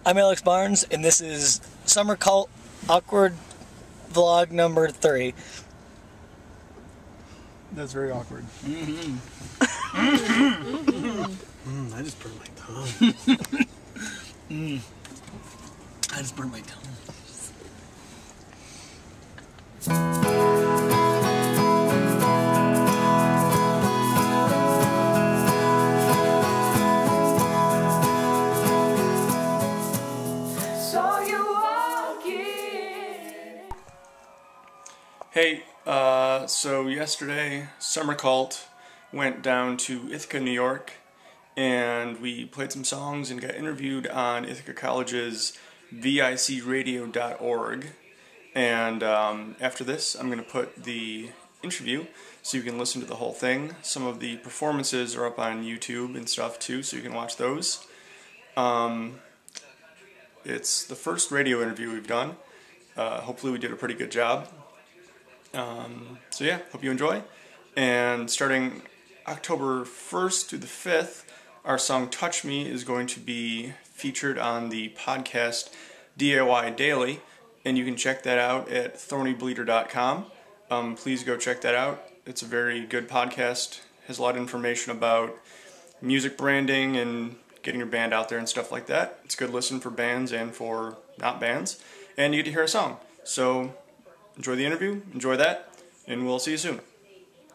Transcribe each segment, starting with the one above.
I'm Alex Barnes, and this is Summer Cult Awkward Vlog number 3. That's very awkward. Mm-hmm. I just burned my tongue. I just burned my tongue. Hey, so yesterday, Summer Cult went down to Ithaca, New York, and we played some songs and got interviewed on Ithaca College's VICradio.org. And after this, I'm going to put the interview so you can listen to the whole thing. Some of the performances are up on YouTube and stuff too, so you can watch those. It's the first radio interview we've done. Hopefully we did a pretty good job. So yeah, hope you enjoy. And starting October 1st to the 5th, our song Touch Me is going to be featured on the podcast DIY Daily, and you can check that out at thornybleeder.com. Please go check that out. It's a very good podcast, has a lot of information about music branding and getting your band out there and stuff like that. It's a good listen for bands and for not bands, and you get to hear a song. So enjoy the interview, enjoy that, and we'll see you soon.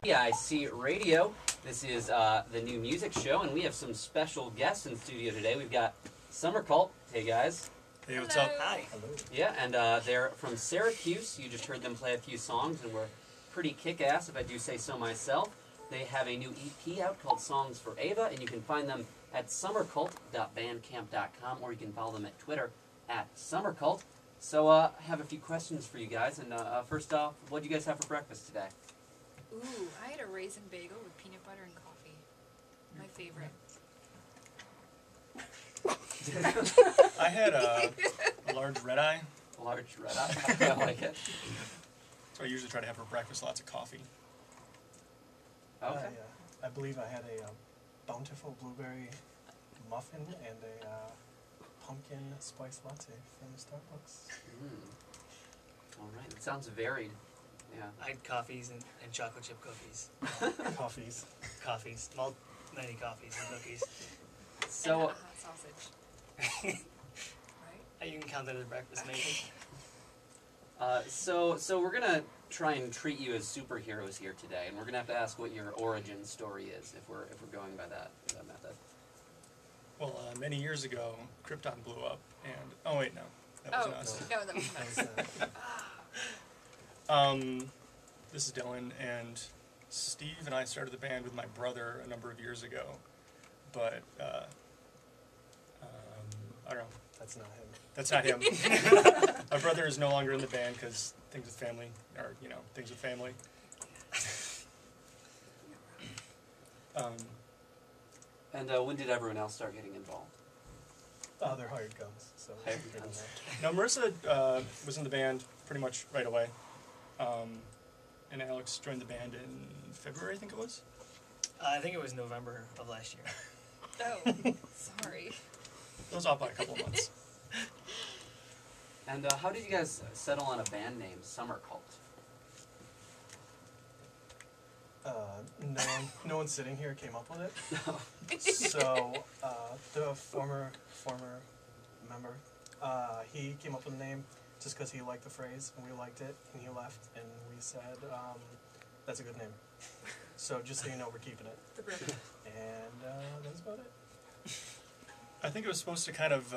VICradio. This is the new music show, and we have some special guests in studio today. We've got Summer Cult. Hey, guys. Hey, what's up? Hi. Hello. Yeah, and they're from Syracuse. You just heard them play a few songs, and we're pretty kick-ass, if I do say so myself. They have a new EP out called Songs for Ava, and you can find them at summercult.bandcamp.com, or you can follow them at Twitter at summercult. So I have a few questions for you guys, and first off, what did you guys have for breakfast today? Ooh, I had a raisin bagel with peanut butter and coffee. My favorite. I had a large red-eye. A large red-eye? I like it. So I usually try to have for breakfast lots of coffee. Okay. I believe I had a bountiful blueberry muffin and a pumpkin spice latte from Starbucks. All right, it sounds varied. Yeah. I had coffees and chocolate chip cookies. Coffees. Coffees. Many coffees and cookies. So, and a hot sausage. Right? You can count that as breakfast, maybe. So we're gonna try and treat you as superheroes here today, and we're gonna have to ask what your origin story is if we're going by that method. Well, many years ago, Krypton blew up, and oh wait, no, that wasn't us. No, that was us. This is Dylan, and Steve and I started the band with my brother a number of years ago, but I don't know. That's not him. That's not him. My brother is no longer in the band because things with family, or things with family. And when did everyone else start getting involved? They're hired guns. So Hired guns. No, Marissa was in the band pretty much right away, and Alex joined the band in February, I think it was. I think it was November of last year. Oh, sorry. It was off by a couple of months. And how did you guys settle on a band name, Summer Cult? No one sitting here came up with it. So the former member, he came up with the name just because he liked the phrase and we liked it, and he left, and we said that's a good name. So just so you know, we're keeping it. And that's about it. I think it was supposed to kind of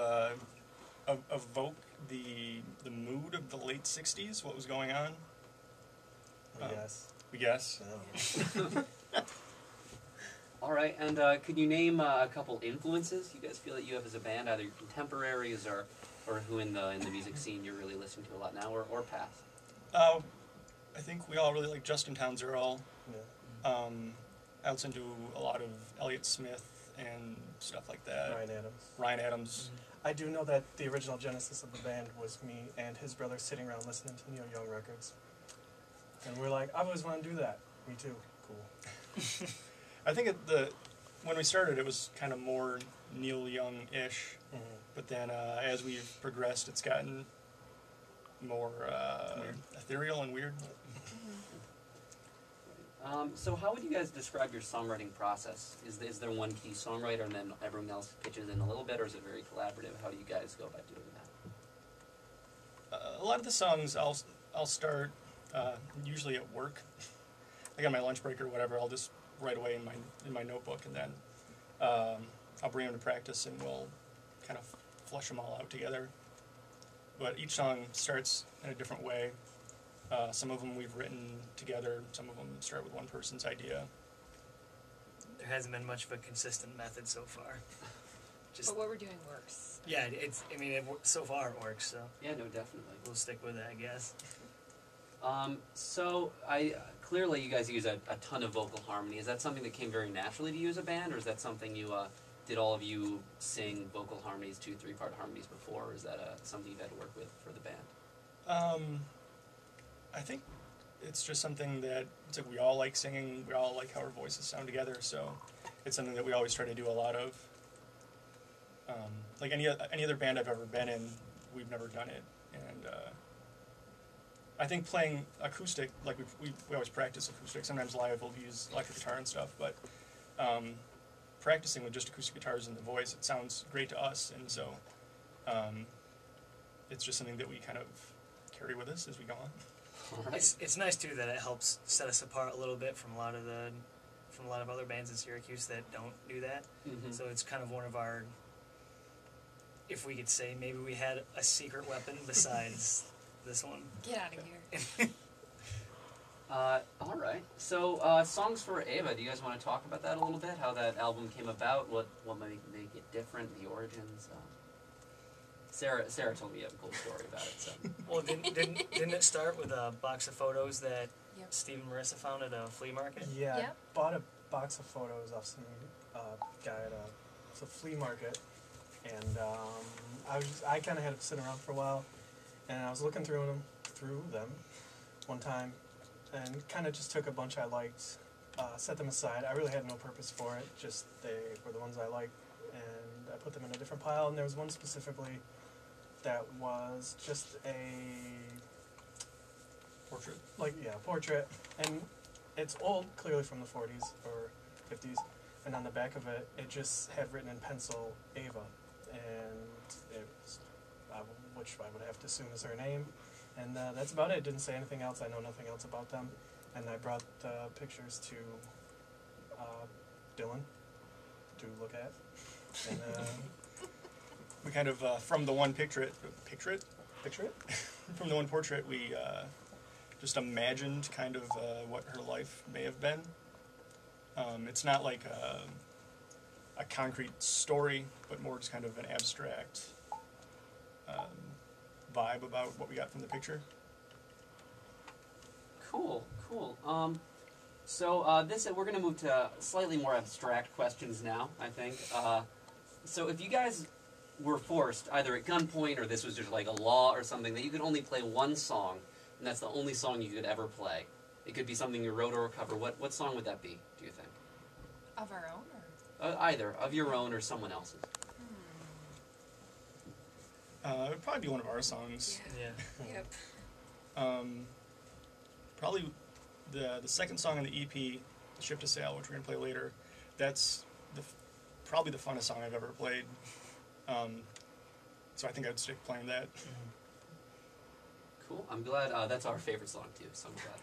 evoke the mood of the late '60s, what was going on. We guess. All right, and could you name a couple influences you guys feel that you have as a band, either your contemporaries or who in the music scene you're really listening to a lot now, or past? I think we all really like Justin Townes Earl. Yeah. I listen to a lot of Elliott Smith and stuff like that. Ryan Adams. Mm-hmm. I do know that the original genesis of the band was me and his brother sitting around listening to Neil Young records. And we're like, I've always wanted to do that. Me too. Cool. I think the when we started, it was kind of more Neil Young-ish, but then as we've progressed, it's gotten more ethereal and weird. So how would you guys describe your songwriting process? Is there one key songwriter and then everyone else pitches in a little bit, or is it very collaborative? How do you guys go about doing that? A lot of the songs I'll start usually at work, like on my lunch break or whatever. I'll just write away in my notebook, and then I'll bring them to practice, and we'll kind of flush them all out together. But each song starts in a different way. Some of them we've written together. Some of them start with one person's idea. There hasn't been much of a consistent method so far. Just But what we're doing works. yeah, so far it works. So Yeah, no, definitely. we'll stick with it, I guess. So clearly you guys use a ton of vocal harmony. Is that something that came very naturally to you as a band, or is that something you did all of you sing vocal harmonies, 2-3-part harmonies before, or is that something you've had to work with for the band? I think it's just something that it's like we all like singing. We all like how our voices sound together. So it's something that we always try to do a lot of. Like any other band I've ever been in, we've never done it. And I think playing acoustic, like we always practice acoustic. Sometimes live we'll use electric guitar and stuff, but practicing with just acoustic guitars and the voice, it sounds great to us. And so it's just something that we kind of carry with us as we go on. All right. It's nice too that it helps set us apart a little bit from a lot of other bands in Syracuse that don't do that. Mm-hmm. So it's kind of one of our, if we could say, maybe we had a secret weapon besides this one. Get out of here. All right. So songs for Ava. Do you guys want to talk about that a little bit? How that album came about? What might make it different? The origins. Sarah told me you have a cool story about it. So. Well, didn't it start with a box of photos that Yep. Steve and Marissa found at a flea market? Yeah, Yep. I bought a box of photos off some guy at a flea market, and I kind of had to sit around for a while, and I was looking through them one time, and kind of just took a bunch I liked, set them aside. I really had no purpose for it, just they were the ones I liked, and I put them in a different pile, and there was one specifically that was just a portrait, and it's old, clearly from the 40s or 50s, and on the back of it, it just had written in pencil, Ava, and it was, which I would have to assume is her name, and that's about it. It didn't say anything else. I know nothing else about them, and I brought the pictures to Dylan to look at, and We kind of from the one picture it from the one portrait we just imagined kind of what her life may have been. It's not like a concrete story, but more just kind of an abstract vibe about what we got from the picture. Cool. So we're going to move to slightly more abstract questions now, I think. So if you guys were forced, either at gunpoint or this was just like a law or something, that you could only play one song, and that's the only song you could ever play. It could be something you wrote or a cover. What song would that be, do you think? Of our own, or? Either of your own or someone else's. It would probably be one of our songs. Yeah. Yep. Probably the second song on the EP, Ship to Sail, which we're going to play later. That's probably the funnest song I've ever played. So I think I'd stick playing that. Cool. I'm glad that's our favorite song too. So I'm glad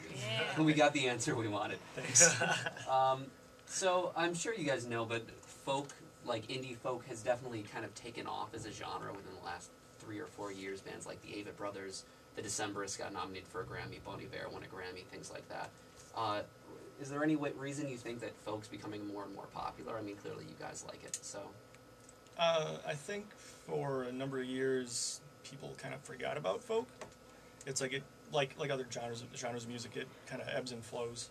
Yeah. we got the answer we wanted. Thanks. So I'm sure you guys know, but folk, like indie folk, has definitely kind of taken off as a genre within the last 3 or 4 years. Bands like the Avett Brothers, the Decemberists got nominated for a Grammy, Bon Iver won a Grammy, things like that. Is there any reason you think that folk's becoming more and more popular? I mean, clearly you guys like it, so. I think for a number of years, people kind of forgot about folk. It's like other genres of music, it kind of ebbs and flows.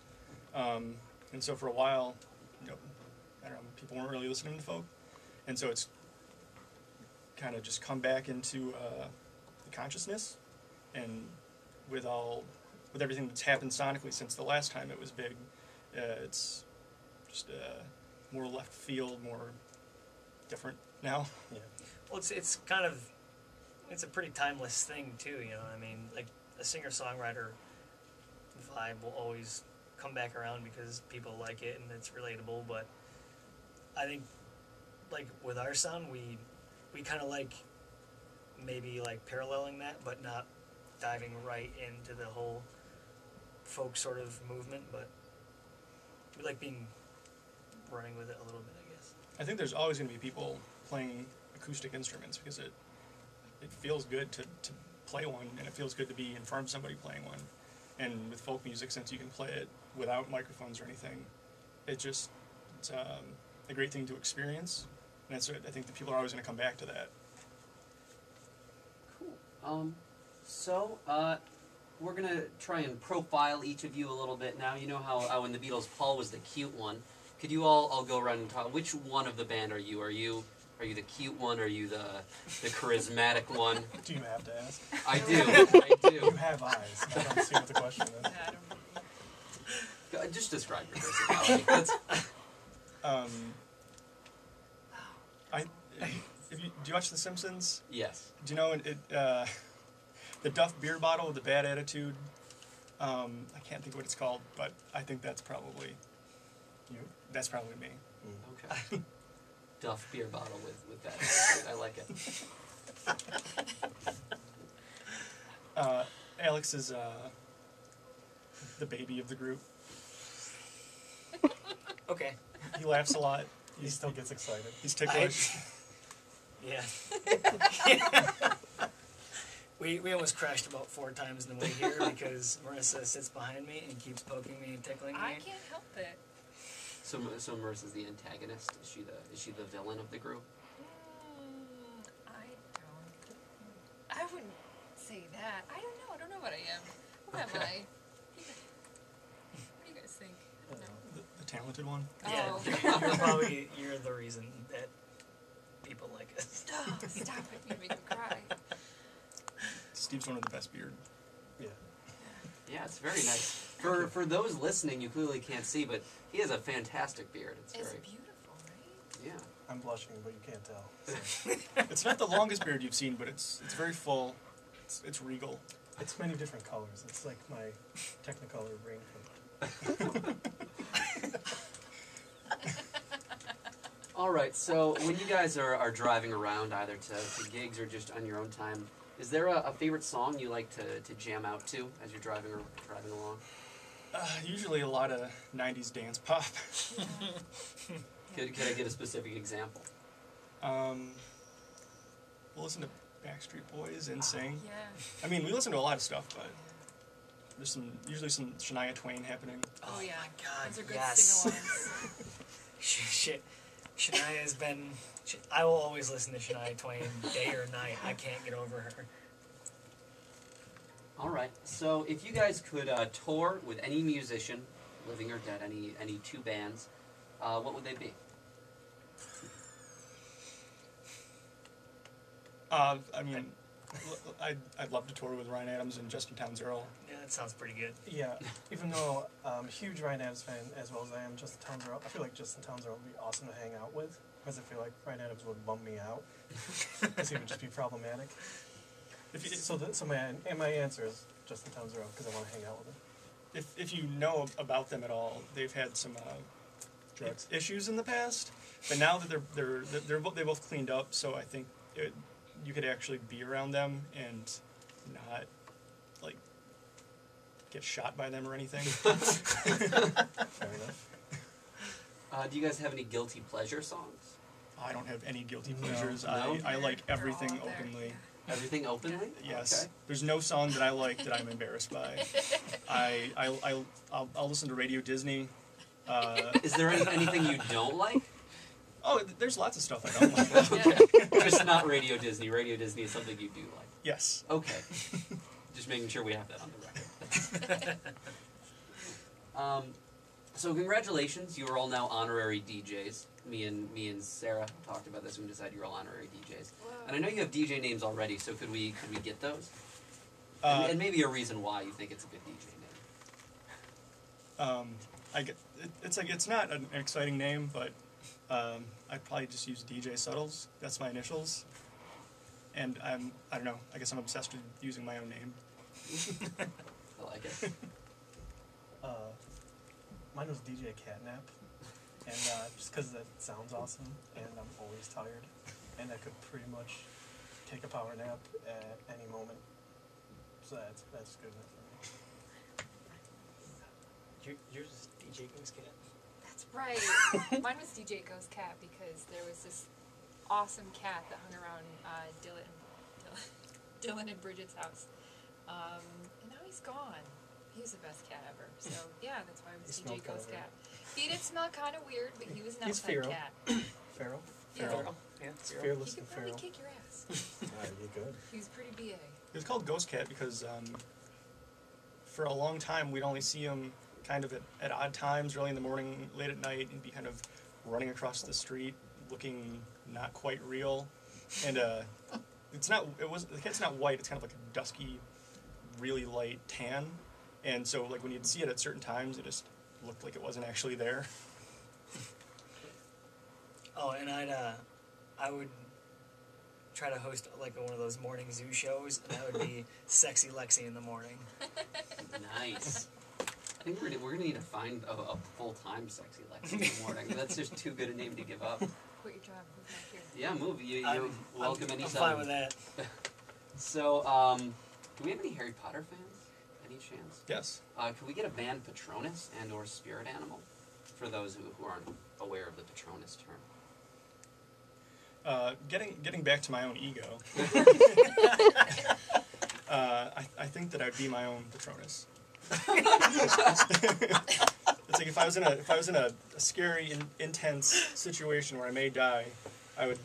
And so for a while, I don't know, people weren't really listening to folk, and so it's kind of just come back into the consciousness, and with everything that's happened sonically since the last time it was big, it's just more left field, more different now. Yeah. Well, it's kind of, it's a pretty timeless thing too, you know. I mean, like a singer-songwriter vibe will always come back around because people like it and it's relatable. But I think, like with our sound, we kind of like maybe like paralleling that, but not diving right into the whole folk sort of movement. But we like being running with it a little bit, I guess. I think there's always going to be people playing acoustic instruments because it feels good to play one, and it feels good to be in front of somebody playing one. And with folk music, since you can play it without microphones or anything, it's a great thing to experience. And that's what I think that people are always going to come back to that. Cool. So we're going to try and profile each of you a little bit now. You know how in the Beatles, Paul was the cute one. Could you all go around and talk? Which one of the band are you? Are you the cute one? Are you the charismatic one? Do you have to ask? I do. You have eyes. I don't see what the question is. Yeah, I don't know. Just describe your personality. That's, Do you watch The Simpsons? yes. Do you know the Duff beer bottle with the bad attitude? I can't think of what it's called, but I think that's probably You? that's probably me. Okay. Duff beer bottle with that. I like it. Alex is the baby of the group. Okay. He laughs a lot. He still gets excited. He's ticklish. Yeah. We almost crashed about 4 times in the way here because Marissa sits behind me and keeps poking me and tickling me. I can't help it. So Marissa's the antagonist. Is she the villain of the group? I wouldn't say that. I don't know what I am. What am I? What do you guys think? I don't know. The talented one. Oh. You're the reason that people like us. Oh, stop it. You make me cry. Steve's one of the best beard. Yeah. Yeah, it's very nice. For those listening, you clearly can't see, but he has a fantastic beard. It's It's very beautiful, right? yeah. I'm blushing, but you can't tell. So. It's not the longest beard you've seen, but it's very full. It's regal. It's many different colors. It's like my Technicolor raincoat. All right. So when you guys are driving around, either to gigs or just on your own time, is there a favorite song you like to jam out to as you're driving along? Usually a lot of 90s dance pop. Could I get a specific example? We'll listen to Backstreet Boys, NSYNC. Yeah. I mean, we listen to a lot of stuff, but there's usually some Shania Twain happening. Oh, yeah. my God, Those are good yes. sing-alongs. Shit. Shania has been... I will always listen to Shania Twain day or night. I can't get over her. All right. So if you guys could tour with any musician, living or dead, any 2 bands, what would they be? I mean, I'd love to tour with Ryan Adams and Justin Townes Earl. Yeah, that sounds pretty good. Yeah, even though I'm a huge Ryan Adams fan, as well as I am Justin Townes Earl, I feel like Justin Townes Earl would be awesome to hang out with, because I feel like Ryan Adams would bum me out, because he would just be problematic. So my answer is Justin Townes Earl, because I want to hang out with him. If you know about them at all, they've had some Drugs. issues in the past, but now that they both cleaned up, so I think you could actually be around them and not like get shot by them or anything. Fair enough. Do you guys have any guilty pleasure songs? I don't have any guilty No. pleasures. No? I like They're everything all there, openly. yeah. Everything openly? Yes. Okay. There's no song that I like that I'm embarrassed by. I'll listen to Radio Disney. Is there anything you don't like? Oh, there's lots of stuff I don't like. Yeah. Just not Radio Disney. Radio Disney is something you do like. Yes. Okay. Just making sure we have that on the record. So congratulations, you are all now honorary DJs. Me and Sarah talked about this and we decided you're all honorary DJs. Whoa. And I know you have DJ names already, so could we get those? And maybe a reason why you think it's a good DJ name. It's not an exciting name, but I'd probably just use DJ Suttles. That's my initials. And I don't know, I guess I'm obsessed with using my own name. I like it. Mine was DJ Catnap, and just because that sounds awesome, and I'm always tired, and I could pretty much take a power nap at any moment. So that's good enough for me. Yours is DJ Ghost Cat. That's right. Mine was DJ Ghost Cat because there was this awesome cat that hung around Dylan and Bridget's house. And now he's gone. He's the best cat ever. So, yeah, that's why it was DJ Ghost Cat. He did smell kind of weird, but he was an outside feral. cat. Feral? Yeah. Feral. Yeah, It's feral. fearless He and could probably feral. kick your ass. You good. He was pretty BA. It was called Ghost Cat because for a long time we'd only see him kind of at odd times, early in the morning, late at night, and be kind of running across the street, looking not quite real. And the cat's not white. It's kind of like a dusky, really light tan. And so, like when you'd see it at certain times, it just looked like it wasn't actually there. Oh, and I would try to host like one of those morning zoo shows, and that would be Sexy Lexi in the morning. Nice. I think we're gonna need to find a full-time Sexy Lexi in the morning. That's just too good a name to give up. Quit your job. Move back here. Yeah, move. You're welcome I'm anytime. fine with that. So, do we have any Harry Potter fans? Any chance? Yes. Can we get a band Patronus and/or Spirit Animal for those who aren't aware of the Patronus term? Getting back to my own ego, I think that I'd be my own Patronus. It's like if I was in a scary, intense situation where I may die, I would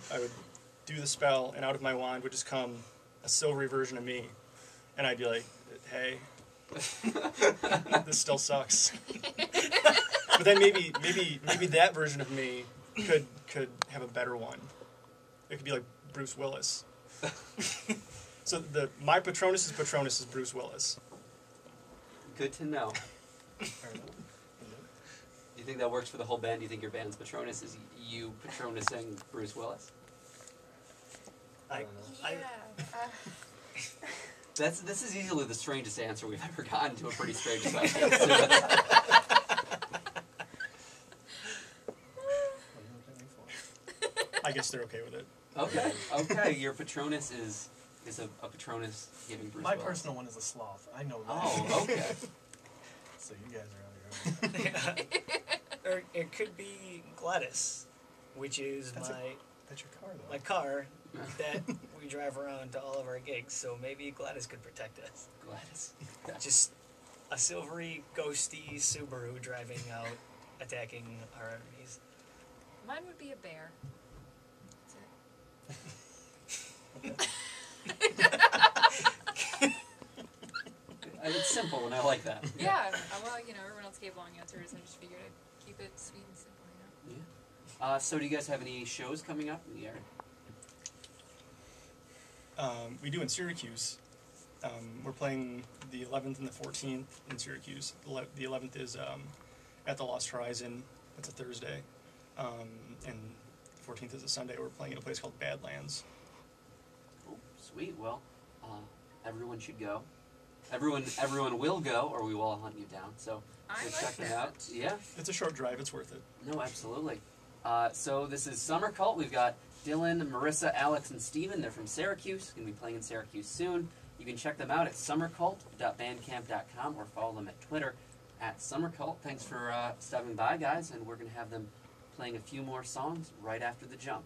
do the spell, and out of my wand would just come a silvery version of me, and I'd be like, hey, this still sucks. But then maybe that version of me could have a better one. It could be like Bruce Willis. So my Patronus is Bruce Willis. Good to know. Fair enough. Do you think that works for the whole band? Do you think your band's Patronus is you Patronusing Bruce Willis? I don't know. Yeah. This is easily the strangest answer we've ever gotten to a pretty strange question. What are you looking at me for? I guess they're okay with it. Okay. Your Patronus is a Patronus giving Bruce My Willis. personal one is a sloth. I know that. Oh, okay. So you guys are out here. Or it could be Gladys, which is That's your car, though. my car that we drive around to all of our gigs. So maybe Gladys could protect us. Gladys. Just a silvery, ghosty Subaru driving out, attacking our enemies. Mine would be a bear. That's it. It's simple, and I like that. Yeah. Well, everyone else gave long answers. I just figured I'd keep it sweet and simple, Yeah. So do you guys have any shows coming up in the area? We do in Syracuse. We're playing the 11th and the 14th in Syracuse. The 11th is at the Lost Horizon. That's a Thursday. And the 14th is a Sunday. We're playing at a place called Badlands. Oh, sweet. Well, everyone should go. Everyone will go, or we will all hunt you down. So I like check it that. out. Yeah. It's a short drive. It's worth it. No, absolutely. So this is Summer Cult. We've got Dylan, Marissa, Alex, and Steven. They're from Syracuse. Going to be playing in Syracuse soon. You can check them out at summercult.bandcamp.com or follow them at Twitter at summercult. Thanks for stopping by, guys, and we're going to have them playing a few more songs right after the jump.